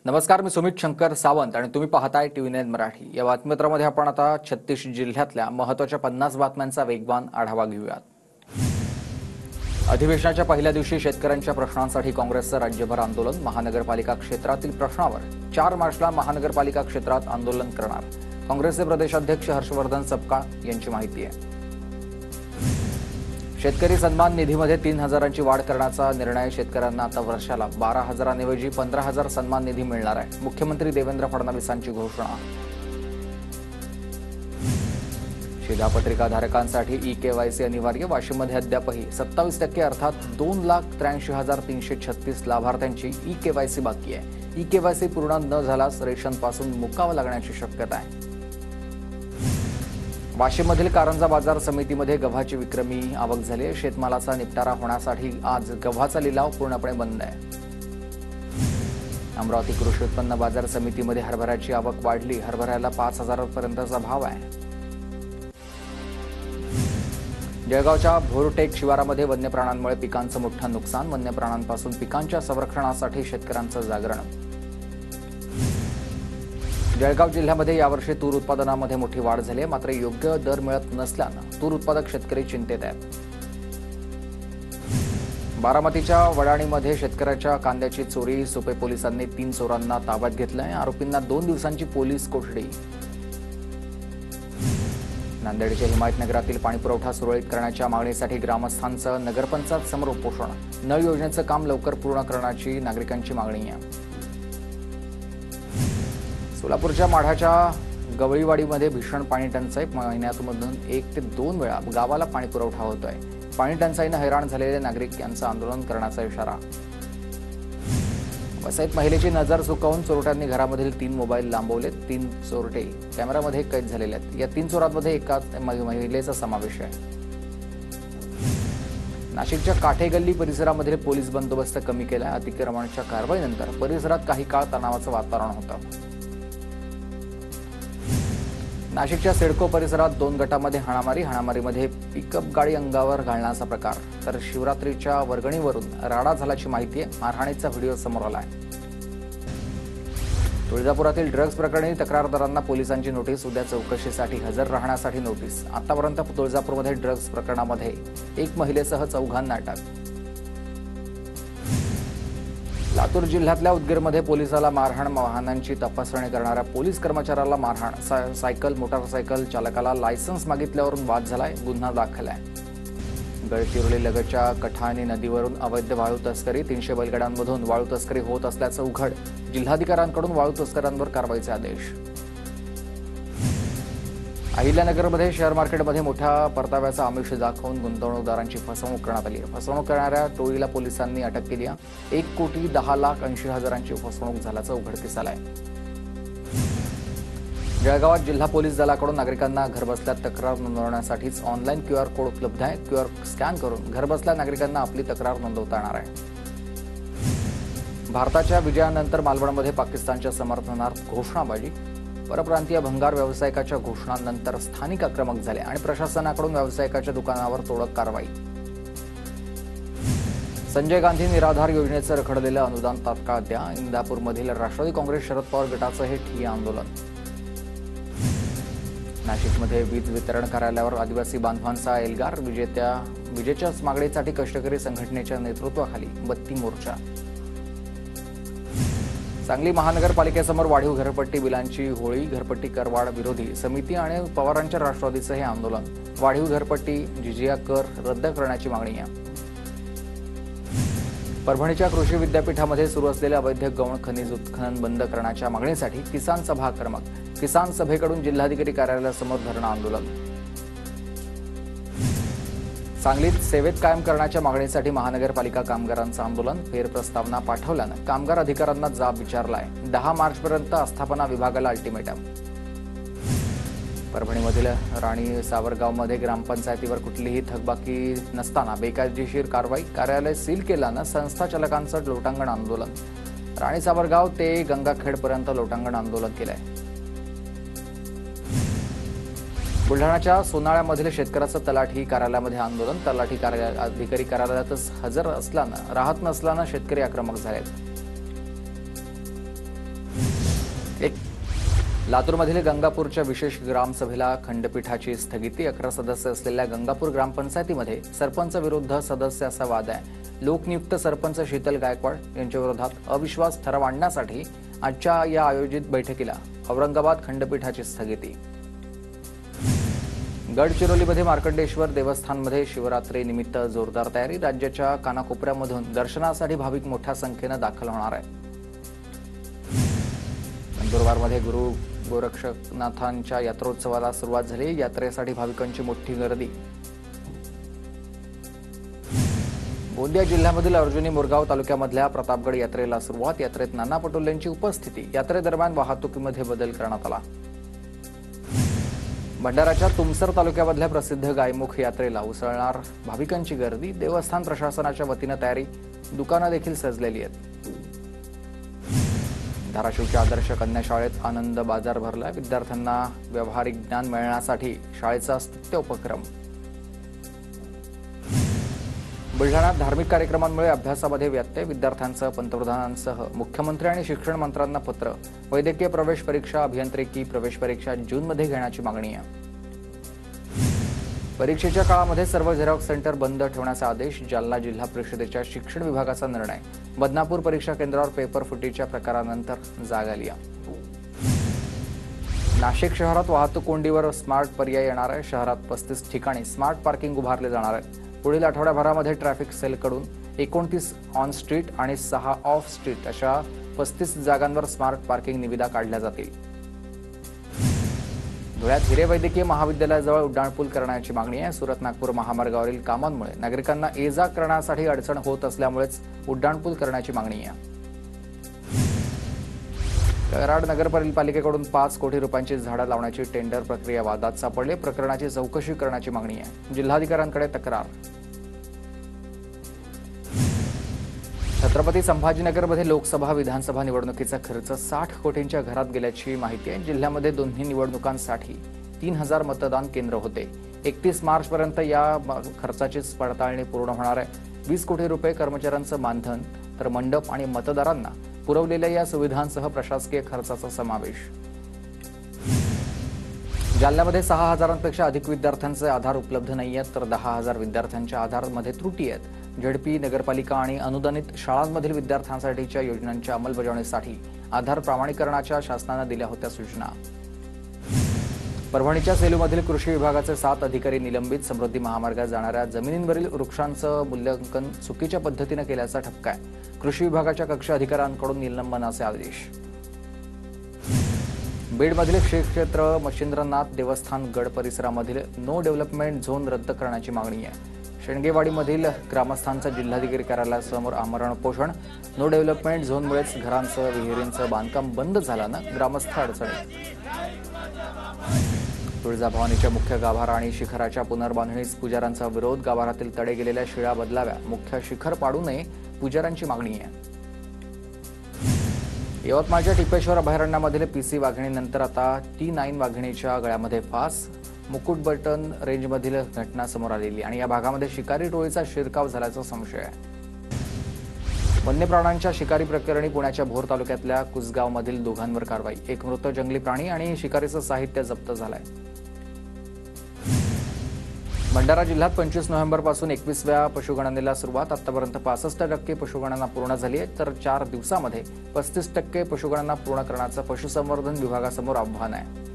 नमस्कार, मी सुमित शंकर सावंत आणि तुम्ही पाहताय TV9 मराठी। या बातमीपत्रामध्ये आपण आता 36 जिल्ह्यातल्या महत्त्वाच्या 50 बातम्यांचा वेगवान आढावा घेऊयात। अधिवेशनाच्या पहिल्या दिवशी शेतकऱ्यांच्या प्रश्नांसाठी काँग्रेसचं राज्यभर आंदोलन। महानगरपालिका क्षेत्रातील प्रश्नावर 4 मार्चला महानगरपालिका क्षेत्रात आंदोलन करणार। काँग्रेसचे प्रदेशाध्यक्ष हर्षवर्धन सपकाळ यांची माहिती आहे। शेतकरी सन्मान निधीमध्ये 3,000ची वाढ करण्याचा निर्णय। शेतकऱ्यांना आता वर्षाला 12,000ऐवजी 15,000 सन्मान निधी मिळणार आहे। मुख्यमंत्री देवेंद्र फडणवीसांची घोषणा। शिधापत्रिकाधारकांसाठी ई-केवायसी अनिवार्य। वाशिममध्ये अद्यापही 27% अर्थात 2,83,336 लाभार्थ्यांची ई-केवायसी बाकी आहे। ई-केवायसी पूर्ण न झाल्यास रेशनपासून मुकावं लागण्याची शक्यता आहे। वाशिममधील कारंजा बाजार समितीमध्ये गव्हाची विक्रमी आवक झाली आहे। शेतमालाचा निपटारा होण्यासाठी आज गव्हाचा लिलाव पूर्णपणे बंद आहे। अमरावती कृषी उत्पन्न बाजार समितीमध्ये हरभऱ्याची आवक वाढली। हरभऱ्याला 5,000 पर्यंतचा भाव आहे। जळगावच्या भोरटेक शिवारामध्ये वन्यप्राण्यांमुळे पिकांचं मोठं नुकसान। वन्यप्राण्यांपासून पिकांच्या संरक्षणासाठी शेतकऱ्यांचं जागरण। जळगाव जिल्ह्यामध्ये यावर्षी तूर उत्पादनामध्ये मोठी वाढ झाली आहे, मात्र योग्य दर मिळत नसल्यानं तूर उत्पादक शेतकरी चिंतेत आहेत। बारामतीच्या वडाणीमध्ये शेतकऱ्याच्या कांद्याची चोरी। सुपे पोलिसांनी 3 चोरांना ताब्यात घेतलंय। आरोपींना 2 दिवसांची पोलीस कोठडी। नांदेडच्या हिमायतनगरातील पाणीपुरवठा सुरळीत करण्याच्या मागणीसाठी ग्रामस्थांचं नगरपंचायत समोर उपोषण। नळ योजनेचं काम लवकर पूर्ण करण्याची नागरिकांची मागणी आहे। सोलापूरच्या माढाच्या गवळीवाडीमध्ये भीषण पाणी टंचाई। महिन्यातून 1 ते 2 वेळा गावाला पाणी पुरवठा होतोय। पाणी टंचाईनं हैराण झालेले नागरिक यांचं आंदोलन करण्याचा इशारा। वसईत महिलेची नजर चुकवून चोरट्यांनी घरामधील 3 मोबाईल लांबवले। 3 चोरटे कॅमेऱ्यामध्ये कैद झालेले आहेत। या 3 चोरांमध्ये एकाच महिलेचा समावेश आहे। नाशिकच्या काठे गल्ली परिसरामध्ये पोलीस बंदोबस्त कमी केला। अतिक्रमणाच्या कारवाईनंतर परिसरात काही काळ तणावाचं वातावरण होतं। नाशिकच्या सिडको परिसरात 2 गटांमध्ये हाणामारीमध्ये पिकअप गाडी अंगावर घालण्याचा प्रकार। तर शिवरात्रीच्या वर्गणीवरून राडा झाल्याची माहिती आहे। मारहाणीचा व्हिडिओ समोर आलाय। तुळजापुरातील ड्रग्ज प्रकरणी तक्रारदारांना पोलिसांची नोटीस। उद्या चौकशीसाठी हजर राहण्यासाठी नोटीस। आतापर्यंत तुळजापूरमध्ये ड्रग्ज प्रकरणामध्ये 1 महिलेसह 4घांना अटक। लातूर जिल्ह्यातल्या उदगीरमध्ये पोलिसाला मारहाण। वाहनांची तपासणी करणाऱ्या पोलीस कर्मचाऱ्याला मारहाण। मोटारसायकल चालकाला लायसन्स मागितल्यावरून वाद झालाय। गुन्हा दाखल आहे। गडचिरोली लगतच्या कठाणी नदीवरून अवैध वाळू तस्करी। 300 बैलगाड्यांमधून वाळू तस्करी होत असल्याचं उघड। जिल्हाधिकाऱ्यांकडून वाळू तस्करांवर कारवाईचे आदेश। अहिल्यानगरमध्ये शेअर मार्केटमध्ये मोठ्या परताव्याचा आमिष दाखवून गुंतवणूकदारांची फसवणूक करण्यात आली आहे। फसवणूक करणाऱ्या टोळीला पोलिसांनी अटक केली आहे। 1,10,80,000ची फसवणूक झाल्याचं उघडकीस आलंय। जळगावात जिल्हा पोलीस दलाकडून नागरिकांना घरबसल्या तक्रार नोंदवण्यासाठीच ऑनलाईन QR कोड उपलब्ध आहे। QR स्कॅन करून घरबसल्या नागरिकांना आपली तक्रार नोंदवता येणार आहे। भारताच्या विजयानंतर मालवणमध्ये पाकिस्तानच्या समर्थनार्थ घोषणाबाजी। परप्रांतीय भंगार व्यावसायिकाच्या घोषणांनंतर स्थानिक आक्रमक झाले आणि प्रशासनाकडून व्यावसायिकाच्या दुकानावर तोडक कारवाई। संजय गांधी निराधार योजनेचं रखडलेलं अनुदान तात्काळ द्या। इंदापूरमधील राष्ट्रवादी काँग्रेस शरद पवार गटाचं हे ठिय्या आंदोलन। नाशिकमध्ये वीज वितरण कार्यालयावर आदिवासी बांधवांचा एल्गार। विजेच्याच मागणीसाठी कष्टकरी संघटनेच्या नेतृत्वाखाली बत्ती मोर्चा। सांगली महानगरपालिकेसमोर वाढीव घरपट्टी बिलांची होळी। घरपट्टी करवाढ विरोधी समिती आणि पवारांच्या राष्ट्रवादीचं हे आंदोलन। वाढीव घरपट्टी जिजिया कर रद्द करण्याची मागणी आहे। परभणीच्या कृषी विद्यापीठामध्ये सुरू असलेल्या अवैध गौण खनिज उत्खनन बंद करण्याच्या मागणीसाठी किसान सभा आक्रमक। किसान सभेकडून जिल्हाधिकारी कार्यालयासमोर धरणं आंदोलन। सांगलीत सेवेत कायम करण्याच्या मागणीसाठी महानगरपालिका कामगारांचं आंदोलन। फेरप्रस्तावना पाठवल्यानं कामगार अधिकाऱ्यांना जाब विचारलाय। 10 मार्चपर्यंत आस्थापना विभागाला अल्टिमेटम। परभणीमधील राणी सावरगावमध्ये ग्रामपंचायतीवर कुठलीही थकबाकी नसताना बेकायदेशीर कारवाई। कार्यालय सील केल्यानं संस्थाचालकांचं लोटांगण आंदोलन। राणी सावरगाव ते गंगाखेडपर्यंत लोटांगण आंदोलन केलंय। बुलढाण्याच्या सोनाळ्यामधील शेतकऱ्याचं तलाठी कार्यालयामध्ये आंदोलन। तलाठी अधिकारी कार्यालयातच हजर असल्यानं राहत नसल्यानं शेतकरी आक्रमक झालेत। एक लातूरमधील गंगापूरच्या विशेष ग्रामसभेला खंडपीठाची स्थगिती. 11 सदस्य असलेल्या गंगापूर ग्रामपंचायतीमध्ये सरपंच विरुद्ध सदस्य असा वाद आहे. लोकनियुक्त सरपंच शीतल गायकवाड यांच्या विरोधात अविश्वास ठराव आणण्यासाठी आजच्या या आयोजित बैठकीला औरंगाबाद खंडपीठाची स्थगिती. गडचिरोलीमध्ये मार्कंडेश्वर देवस्थानमध्ये शिवरात्री निमित्त जोरदार तयारी. राज्याच्या कानाकोपऱ्यामधून दर्शनासाठी भाविक मोठ्या संख्येनं दाखल होणार आहेत. नंदुरबारमध्ये गुरु गोरक्षनाथांच्या यात्रोत्सवाला सुरुवात झाली. यात्रेसाठी भाविकांची मोठी गर्दी. गोंदिया जिल्ह्यामधील अर्जुनी मोरगाव तालुक्यामधल्या प्रतापगड यात्रेला सुरुवात. यात्रेत नाना पटोलेंची उपस्थिती. यात्रेदरम्यान वाहतुकीमध्ये बदल करण्यात आला. भंडाराच्या तुमसर तालुक्यामधल्या प्रसिद्ध गायमुख यात्रेला उसळणार भाविकांची गर्दी. देवस्थान प्रशासनाच्या वतीनं तयारी. दुकानं देखील सजलेली आहेत. धाराशिवच्या आदर्श कन्या शाळेत आनंद बाजार भरला. विद्यार्थ्यांना व्यावहारिक ज्ञान मिळण्यासाठी शाळेचा स्तुत्य उपक्रम. बुलढाण्यात धार्मिक कार्यक्रमांमुळे अभ्यासामध्ये व्यत्यय. विद्यार्थ्यांचं पंतप्रधानांसह मुख्यमंत्री आणि शिक्षण मंत्र्यांना पत्र. वैद्यकीय प्रवेश परीक्षा, अभियांत्रिकी प्रवेश परीक्षा जूनमध्ये घेण्याची मागणी आहे. परीक्षेच्या काळामध्ये सर्व झेरॉक्स सेंटर बंद ठेवण्याचा आदेश. जालना जिल्हा परिषदेच्या शिक्षण विभागाचा निर्णय. बदनापूर परीक्षा केंद्रावर पेपर फुटीच्या प्रकारानंतर जाग आली आहे. नाशिक शहरात वाहतूक कोंडीवर स्मार्ट पर्याय येणार आहे. शहरात 35 ठिकाणी स्मार्ट पार्किंग उभारले जाणार आहे. पुढील आठवड्याभरामध्ये ट्रॅफिक सेलकडून 29 ऑन स्ट्रीट आणि 6 ऑफ स्ट्रीट अशा 35 जागांवर स्मार्ट पार्किंग निविदा काढल्या जातील. धुळ्यात हिरे वैद्यकीय महाविद्यालयाजवळ उड्डाणपूल करण्याची मागणी आहे. सुरत नागपूर महामार्गावरील कामांमुळे नागरिकांना ये जा करण्यासाठी अडचण होत असल्यामुळेच उड्डाणपूल करण्याची मागणी आहे. कराड नगरपालिकेकडून 5 कोटी रुपयांची झाडं लावण्याची टेंडर प्रक्रिया वादात सापडली. प्रकरणाची चौकशी करण्याची मागणी आहे. जिल्हाधिकाऱ्यांकडे तक्रार. छत्रपती संभाजीनगरमध्ये लोकसभा विधानसभा निवडणुकीचा खर्च 60 कोटींच्या घरात गेल्याची माहिती आहे. जिल्ह्यामध्ये दोन्ही निवडणुकांसाठी 3000 मतदान केंद्र होते. 31 मार्चपर्यंत या खर्चाची पडताळणी पूर्ण होणार आहे. 20 कोटी रुपये कर्मचाऱ्यांचं मानधन तर मंडप आणि मतदारांना पुरवलेल्या या सुविधांसह प्रशासकीय खर्चाचा समावेश. जालन्यामध्ये 6000पेक्षा अधिक विद्यार्थ्यांचे आधार उपलब्ध नाही आहेत, तर 10,000 विद्यार्थ्यांच्या आधारमध्ये त्रुटी आहेत. झेडपी, नगरपालिका आणि अनुदानित शाळांमधील विद्यार्थ्यांसाठीच्या योजनांच्या अंमलबजावणीसाठी आधार प्रमाणीकरणाच्या शासनाने दिल्या होत्या सूचना. परभणीच्या सेलूमधील कृषी विभागाचे 7 अधिकारी निलंबित. समृद्धी महामार्गात जाणाऱ्या जमिनींवरील वृक्षांचं मूल्यांकन चुकीच्या पद्धतीने केल्याचा ठपका आहे. कृषी विभागाच्या कक्ष अधिकाऱ्यांकडून निलंबनाचे आदेश. बीडमधील श्री क्षेत्र मच्छिंद्रनाथ देवस्थान गड परिसरामधील नो डेव्हलपमेंट झोन रद्द करण्याची मागणी आहे. शेणगेवाडीमधील ग्रामस्थांचं जिल्हाधिकारी कार्यालयासमोर आमरण उपोषण. नो डेव्हलपमेंट झोनमुळेच घरांचं, विहिरींचं बांधकाम बंद झाल्यानं ग्रामस्थ अडचणीत. तुळजाभवानीच्या मुख्य गाभारा आणि शिखराच्या पुनर्बांधणीस पुजाऱ्यांचा विरोध. गाभारातील तडे गेलेल्या शिळा बदलाव्या. मुख्य शिखर पाडू नये, पुजाऱ्यांची मागणी आहे. यवतमाळच्या टिपेश्वर अभयारण्यामधील पीसी वाघिणीनंतर आता T9 वाघिणीच्या गळ्यामध्ये फास. मुकुट बटन रेंजमधील घटना समोर आलेली आणि या भागामध्ये शिकारी टोळीचा शिरकाव झाल्याचा संशय आहे. वन्यप्राण्यांच्या शिकारी प्रकरणी पुण्याच्या भोर तालुक्यातल्या कुसगावमधील दोघांवर कारवाई. एक मृत जंगली प्राणी आणि शिकारीचं साहित्य जप्त झालंय. भंडारा जिल्ह्यात 25 नोव्हेंबरपासून 21व्या पशुगणनेला सुरुवात. आतापर्यंत 65% पशुगणना पूर्ण झाली आहे, तर 4 दिवसामध्ये 35% पशुगणना पूर्ण करण्याचं पशुसंवर्धन विभागासमोर आव्हान आहे.